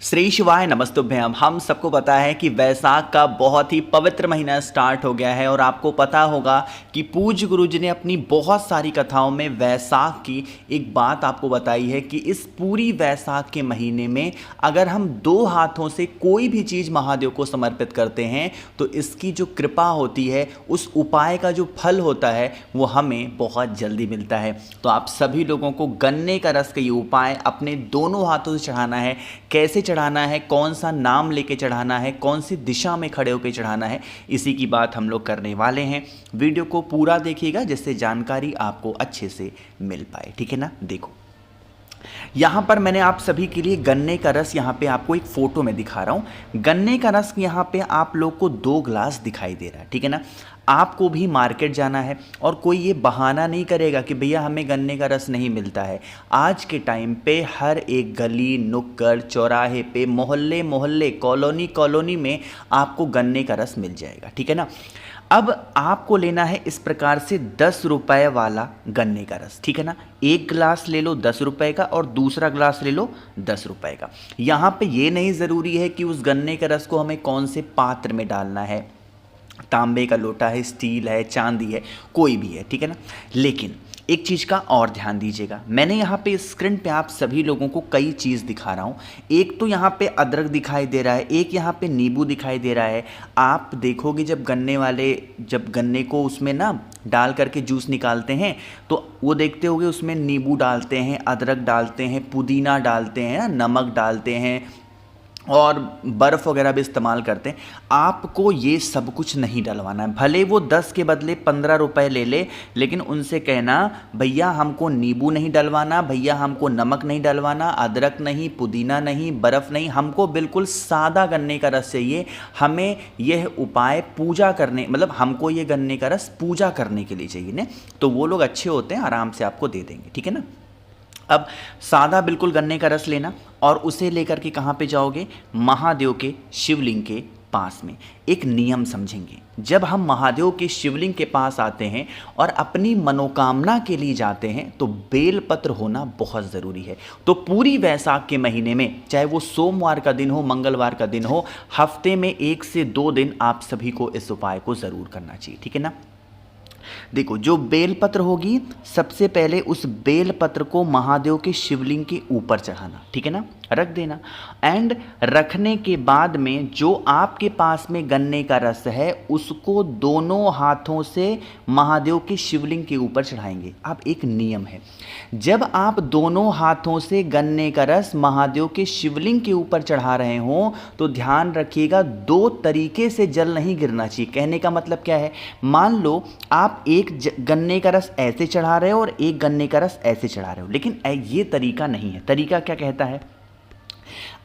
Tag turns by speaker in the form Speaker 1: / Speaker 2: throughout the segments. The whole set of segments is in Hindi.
Speaker 1: श्री शिवाय नमस्तुभ्यम। हम सबको पता है कि वैसाख का बहुत ही पवित्र महीना स्टार्ट हो गया है और आपको पता होगा कि पूज्य गुरु जी ने अपनी बहुत सारी कथाओं में वैसाख की एक बात आपको बताई है कि इस पूरी वैसाख के महीने में अगर हम दो हाथों से कोई भी चीज़ महादेव को समर्पित करते हैं तो इसकी जो कृपा होती है, उस उपाय का जो फल होता है वो हमें बहुत जल्दी मिलता है। तो आप सभी लोगों को गन्ने का रस का ये उपाय अपने दोनों हाथों से चढ़ाना है। कैसे चढ़ाना है, कौन सा नाम लेके चढ़ाना है, कौन सी दिशा में खड़े होकर चढ़ाना है, इसी की बात हम लोग करने वाले हैं। वीडियो को पूरा देखिएगा जिससे जानकारी आपको अच्छे से मिल पाए, ठीक है ना। देखो यहाँ पर मैंने आप सभी के लिए गन्ने का रस यहाँ पे आपको एक फोटो में दिखा रहा हूँ। गन्ने का रस यहाँ पे आप लोग को 2 ग्लास दिखाई दे रहा है, ठीक है ना। आपको भी मार्केट जाना है और कोई ये बहाना नहीं करेगा कि भैया हमें गन्ने का रस नहीं मिलता है। आज के टाइम पे हर एक गली नुक्कड़ चौराहे पे, मोहल्ले मोहल्ले, कॉलोनी कॉलोनी में आपको गन्ने का रस मिल जाएगा, ठीक है ना। अब आपको लेना है इस प्रकार से 10 रुपए वाला गन्ने का रस, ठीक है ना। एक गिलास ले लो 10 रुपए का और दूसरा गिलास ले लो 10 रुपए का। यहाँ पे ये नहीं ज़रूरी है कि उस गन्ने का रस को हमें कौन से पात्र में डालना है, तांबे का लोटा है, स्टील है, चांदी है, कोई भी है, ठीक है ना। लेकिन एक चीज़ का और ध्यान दीजिएगा, मैंने यहाँ पे स्क्रीन पे आप सभी लोगों को कई चीज़ दिखा रहा हूँ। एक तो यहाँ पे अदरक दिखाई दे रहा है, एक यहाँ पे नींबू दिखाई दे रहा है। आप देखोगे जब गन्ने को उसमें ना डाल करके जूस निकालते हैं तो वो देखते होगे उसमें नींबू डालते हैं, अदरक डालते हैं, पुदीना डालते हैं, नमक डालते हैं और बर्फ़ वगैरह भी इस्तेमाल करते हैं। आपको ये सब कुछ नहीं डलवाना है। भले वो 10 के बदले 15 रुपए ले ले, लेकिन उनसे कहना भैया हमको नींबू नहीं डलवाना, भैया हमको नमक नहीं डलवाना, अदरक नहीं, पुदीना नहीं, बर्फ़ नहीं, हमको बिल्कुल सादा गन्ने का रस चाहिए। हमें यह उपाय पूजा करने, मतलब हमको ये गन्ने का रस पूजा करने के लिए चाहिए ना। तो वो लोग अच्छे होते हैं, आराम से आपको दे देंगे, ठीक है ना। अब सादा बिल्कुल गन्ने का रस लेना और उसे लेकर के कहाँ पे जाओगे, महादेव के शिवलिंग के पास में। एक नियम समझेंगे, जब हम महादेव के शिवलिंग के पास आते हैं और अपनी मनोकामना के लिए जाते हैं तो बेलपत्र होना बहुत ज़रूरी है। तो पूरी वैसाख के महीने में, चाहे वो सोमवार का दिन हो, मंगलवार का दिन हो, हफ्ते में 1 से 2 दिन आप सभी को इस उपाय को ज़रूर करना चाहिए, ठीक है ना। देखो जो बेलपत्र होगी, सबसे पहले उस बेलपत्र को महादेव के शिवलिंग के ऊपर चढ़ाना, ठीक है ना, रख देना। एंड रखने के बाद में जो आपके पास में गन्ने का रस है उसको दोनों हाथों से महादेव के शिवलिंग के ऊपर चढ़ाएंगे। अब एक नियम है, जब आप दोनों हाथों से गन्ने का रस महादेव के शिवलिंग के ऊपर चढ़ा रहे हो तो ध्यान रखिएगा 2 तरीके से जल नहीं गिरना चाहिए। कहने का मतलब क्या है, मान लो आप एक गन्ने का रस ऐसे चढ़ा रहे हो और एक गन्ने का रस ऐसे चढ़ा रहे हो, लेकिन ये तरीका नहीं है। तरीका क्या कहता है,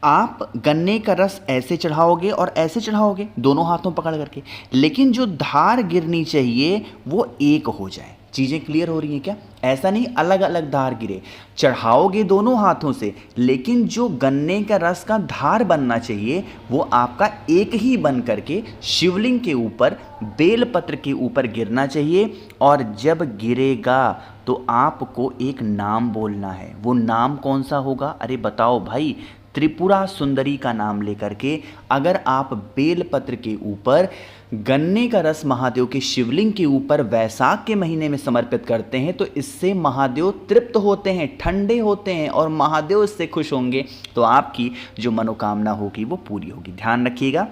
Speaker 1: आप गन्ने का रस ऐसे चढ़ाओगे और ऐसे चढ़ाओगे दोनों हाथों पकड़ करके, लेकिन जो धार गिरनी चाहिए वो एक हो जाए। चीज़ें क्लियर हो रही हैं क्या? ऐसा नहीं अलग अलग धार गिरे, चढ़ाओगे दोनों हाथों से, लेकिन जो गन्ने का रस का धार बनना चाहिए वो आपका एक ही बन करके शिवलिंग के ऊपर, बेलपत्र के ऊपर गिरना चाहिए। और जब गिरेगा तो आपको एक नाम बोलना है। वो नाम कौन सा होगा? अरे बताओ भाई, त्रिपुरा सुंदरी का नाम लेकर के अगर आप बेलपत्र के ऊपर गन्ने का रस महादेव के शिवलिंग के ऊपर वैसाख के महीने में समर्पित करते हैं तो इससे महादेव तृप्त होते हैं, ठंडे होते हैं और महादेव इससे खुश होंगे। तो आपकी जो मनोकामना होगी वो पूरी होगी। ध्यान रखिएगा,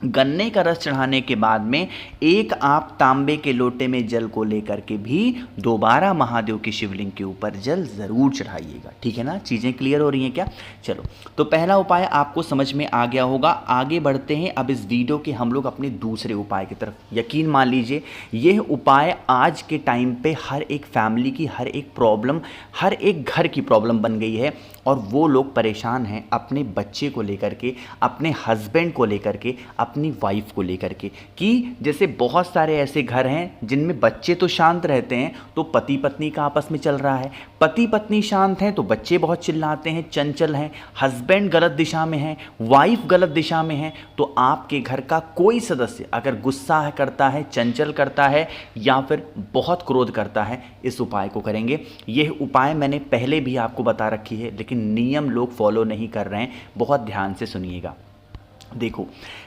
Speaker 1: गन्ने का रस चढ़ाने के बाद में एक आप तांबे के लोटे में जल को लेकर के भी दोबारा महादेव के शिवलिंग के ऊपर जल ज़रूर चढ़ाइएगा, ठीक है ना। चीज़ें क्लियर हो रही हैं क्या? चलो, तो पहला उपाय आपको समझ में आ गया होगा। आगे बढ़ते हैं अब इस वीडियो के हम लोग अपने दूसरे उपाय की तरफ। यकीन मान लीजिए यह उपाय आज के टाइम पे हर एक फैमिली की, हर एक प्रॉब्लम, हर एक घर की प्रॉब्लम बन गई है और वो लोग परेशान हैं अपने बच्चे को लेकर के, अपने हस्बैंड को लेकर के, अपनी वाइफ को लेकर के। कि जैसे बहुत सारे ऐसे घर हैं जिनमें बच्चे तो शांत रहते हैं तो पति पत्नी का आपस में चल रहा है, पति पत्नी शांत हैं तो बच्चे बहुत चिल्लाते हैं, चंचल हैं, हस्बैंड गलत दिशा में है, वाइफ गलत दिशा में है। तो आपके घर का कोई सदस्य अगर गुस्सा करता है, चंचल करता है या फिर बहुत क्रोध करता है, इस उपाय को करेंगे। यह उपाय मैंने पहले भी आपको बता रखी है, लेकिन लेकिन नियम लोग फॉलो नहीं कर रहे हैं। बहुत ध्यान से सुनिएगा। देखो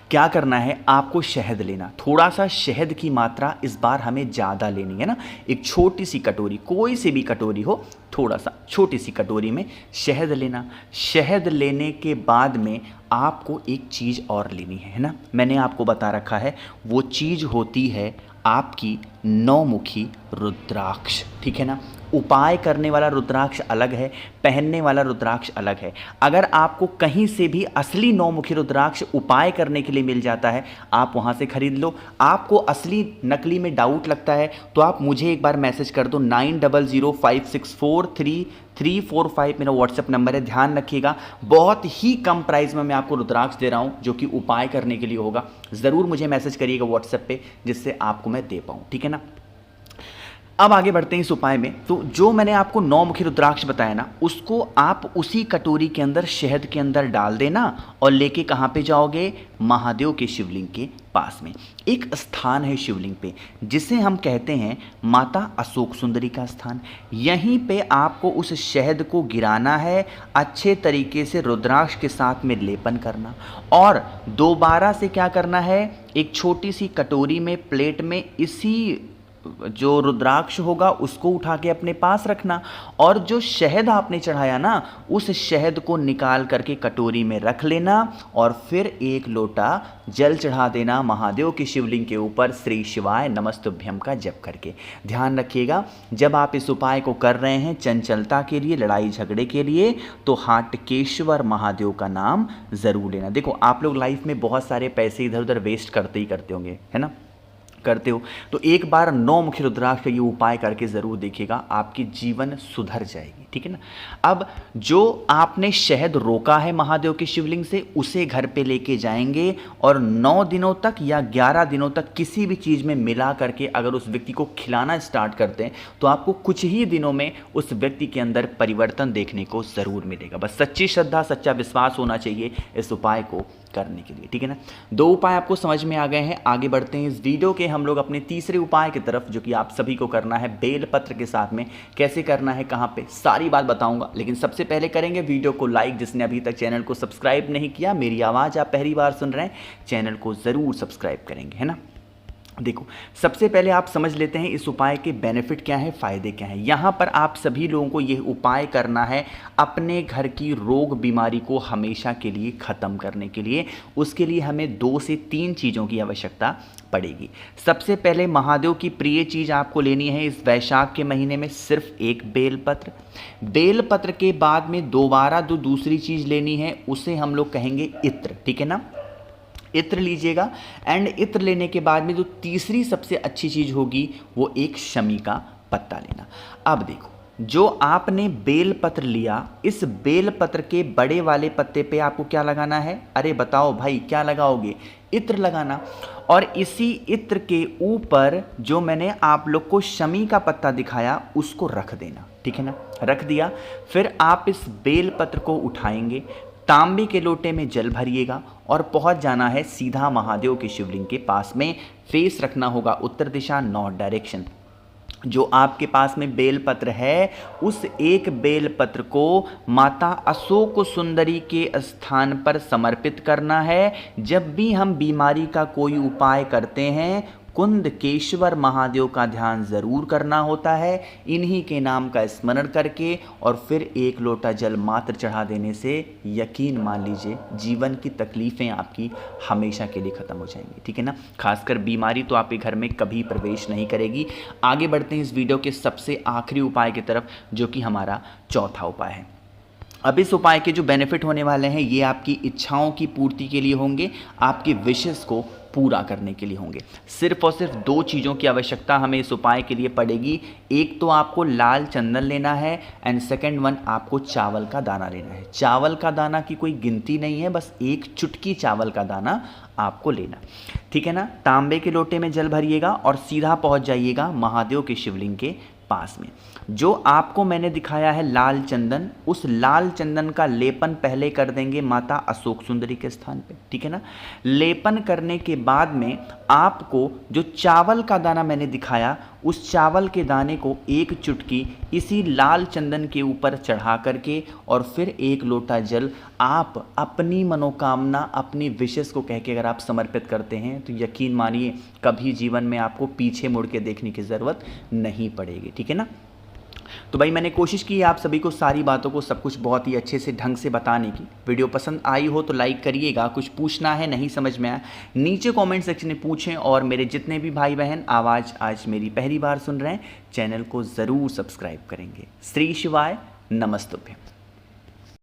Speaker 1: क्या करना है, आपको शहद लेना, थोड़ा सा शहद की मात्रा इस बार हमें ज़्यादा लेनी है ना। एक छोटी सी कटोरी, कोई सी भी कटोरी हो, थोड़ा सा छोटी सी कटोरी में शहद लेना। शहद लेने के बाद में आपको एक चीज़ और लेनी है ना, मैंने आपको बता रखा है, वो चीज़ होती है आपकी नौमुखी रुद्राक्ष, ठीक है ना। उपाय करने वाला रुद्राक्ष अलग है, पहनने वाला रुद्राक्ष अलग है। अगर आपको कहीं से भी असली नौमुखी रुद्राक्ष उपाय करने के लिए मिल जाता है, आप वहाँ से खरीद लो। आपको असली नकली में डाउट लगता है तो आप मुझे एक बार मैसेज कर दो, 9005643345 मेरा व्हाट्सएप नंबर है। ध्यान रखिएगा, बहुत ही कम प्राइस में मैं आपको रुद्राक्ष दे रहा हूँ जो कि उपाय करने के लिए होगा। ज़रूर मुझे मैसेज करिएगा व्हाट्सएप पे, जिससे आपको मैं दे पाऊँ, ठीक है ना। अब आगे बढ़ते हैं इस उपाय में। तो जो मैंने आपको नौमुखी रुद्राक्ष बताया ना, उसको आप उसी कटोरी के अंदर शहद के अंदर डाल देना और लेके कहाँ पे जाओगे, महादेव के शिवलिंग के पास में एक स्थान है शिवलिंग पे, जिसे हम कहते हैं माता अशोक सुंदरी का स्थान। यहीं पे आपको उस शहद को गिराना है, अच्छे तरीके से रुद्राक्ष के साथ में लेपन करना, और दोबारा से क्या करना है, एक छोटी सी कटोरी में, प्लेट में इसी जो रुद्राक्ष होगा उसको उठा के अपने पास रखना, और जो शहद आपने चढ़ाया ना, उस शहद को निकाल करके कटोरी में रख लेना, और फिर एक लोटा जल चढ़ा देना महादेव के शिवलिंग के ऊपर, श्री शिवाय नमस्तुभ्यम का जप करके। ध्यान रखिएगा, जब आप इस उपाय को कर रहे हैं चंचलता के लिए, लड़ाई झगड़े के लिए, तो हाटकेश्वर महादेव का नाम जरूर लेना। देखो आप लोग लाइफ में बहुत सारे पैसे इधर उधर वेस्ट करते ही करते होंगे, है ना, करते हो, तो एक बार नौमुखी रुद्राक्ष का ये उपाय करके ज़रूर देखिएगा, आपकी जीवन सुधर जाएगी, ठीक है ना। अब जो आपने शहद रोका है महादेव के शिवलिंग से, उसे घर पे लेके जाएंगे, और 9 दिनों तक या 11 दिनों तक किसी भी चीज़ में मिला करके अगर उस व्यक्ति को खिलाना स्टार्ट करते हैं, तो आपको कुछ ही दिनों में उस व्यक्ति के अंदर परिवर्तन देखने को ज़रूर मिलेगा। बस सच्ची श्रद्धा, सच्चा विश्वास होना चाहिए इस उपाय को करने के लिए, ठीक है ना। 2 उपाय आपको समझ में आ गए हैं। आगे बढ़ते हैं इस वीडियो के हम लोग अपने तीसरे उपाय की तरफ, जो कि आप सभी को करना है बेल पत्र के साथ में। कैसे करना है, कहाँ पे, सारी बात बताऊंगा, लेकिन सबसे पहले करेंगे वीडियो को लाइक। जिसने अभी तक चैनल को सब्सक्राइब नहीं किया, मेरी आवाज़ आप पहली बार सुन रहे हैं, चैनल को ज़रूर सब्सक्राइब करेंगे, है ना। देखो सबसे पहले आप समझ लेते हैं इस उपाय के बेनिफिट क्या है, फ़ायदे क्या हैं। यहाँ पर आप सभी लोगों को यह उपाय करना है अपने घर की रोग बीमारी को हमेशा के लिए ख़त्म करने के लिए। उसके लिए हमें 2 से 3 चीज़ों की आवश्यकता पड़ेगी। सबसे पहले महादेव की प्रिय चीज़ आपको लेनी है इस वैशाख के महीने में, सिर्फ एक बेलपत्र। बेलपत्र के बाद में दोबारा जो दूसरी चीज़ लेनी है उसे हम लोग कहेंगे इत्र, ठीक है ना। इत्र लीजिएगा, एंड इत्र लेने के बाद में जो तीसरी सबसे अच्छी चीज़ होगी वो एक शमी का पत्ता लेना। अब देखो, जो आपने बेल पत्र लिया, इस बेल पत्र के बड़े वाले पत्ते पे आपको क्या लगाना है, अरे बताओ भाई क्या लगाओगे, इत्र लगाना। और इसी इत्र के ऊपर जो मैंने आप लोग को शमी का पत्ता दिखाया उसको रख देना, ठीक है ना। रख दिया, फिर आप इस बेल पत्र को उठाएंगे, तांबे के लोटे में जल भरिएगा और पहुंच जाना है सीधा महादेव के शिवलिंग के पास में। फेस रखना होगा उत्तर दिशा, नॉर्थ डायरेक्शन। जो आपके पास में बेलपत्र है, उस एक बेलपत्र को माता अशोक सुंदरी के स्थान पर समर्पित करना है। जब भी हम बीमारी का कोई उपाय करते हैं, कुंदकेश्वर महादेव का ध्यान ज़रूर करना होता है, इन्हीं के नाम का स्मरण करके, और फिर एक लोटा जल मात्र चढ़ा देने से यकीन मान लीजिए जीवन की तकलीफ़ें आपकी हमेशा के लिए ख़त्म हो जाएंगी, ठीक है ना। खासकर बीमारी तो आपके घर में कभी प्रवेश नहीं करेगी। आगे बढ़ते हैं इस वीडियो के सबसे आखिरी उपाय की तरफ, जो कि हमारा चौथा उपाय है। अब इस उपाय के जो बेनिफिट होने वाले हैं, ये आपकी इच्छाओं की पूर्ति के लिए होंगे, आपकी विशेष को पूरा करने के लिए होंगे। सिर्फ और सिर्फ 2 चीज़ों की आवश्यकता हमें इस उपाय के लिए पड़ेगी। एक तो आपको लाल चंदन लेना है, एंड सेकंड वन आपको चावल का दाना लेना है। चावल का दाना की कोई गिनती नहीं है, बस एक चुटकी चावल का दाना आपको लेना, ठीक है ना। तांबे के लोटे में जल भरिएगा और सीधा पहुंच जाइएगा महादेव के शिवलिंग के पास में। जो आपको मैंने दिखाया है लाल चंदन, उस लाल चंदन का लेपन पहले कर देंगे माता अशोक सुंदरी के स्थान पे, ठीक है ना। लेपन करने के बाद में आपको जो चावल का दाना मैंने दिखाया उस चावल के दाने को एक चुटकी इसी लाल चंदन के ऊपर चढ़ा करके और फिर एक लोटा जल आप अपनी मनोकामना, अपनी विशेष को कह के अगर आप समर्पित करते हैं तो यकीन मानिए कभी जीवन में आपको पीछे मुड़ के देखने की ज़रूरत नहीं पड़ेगी। ठीक है ना। तो भाई मैंने कोशिश की है आप सभी को सारी बातों को सब कुछ बहुत ही अच्छे से ढंग से बताने की। वीडियो पसंद आई हो तो लाइक करिएगा, कुछ पूछना है नहीं समझ में आया नीचे कमेंट सेक्शन में पूछें, और मेरे जितने भी भाई बहन आवाज़ आज मेरी पहली बार सुन रहे हैं चैनल को ज़रूर सब्सक्राइब करेंगे। श्री शिवाय, नमस्तुभ्यम।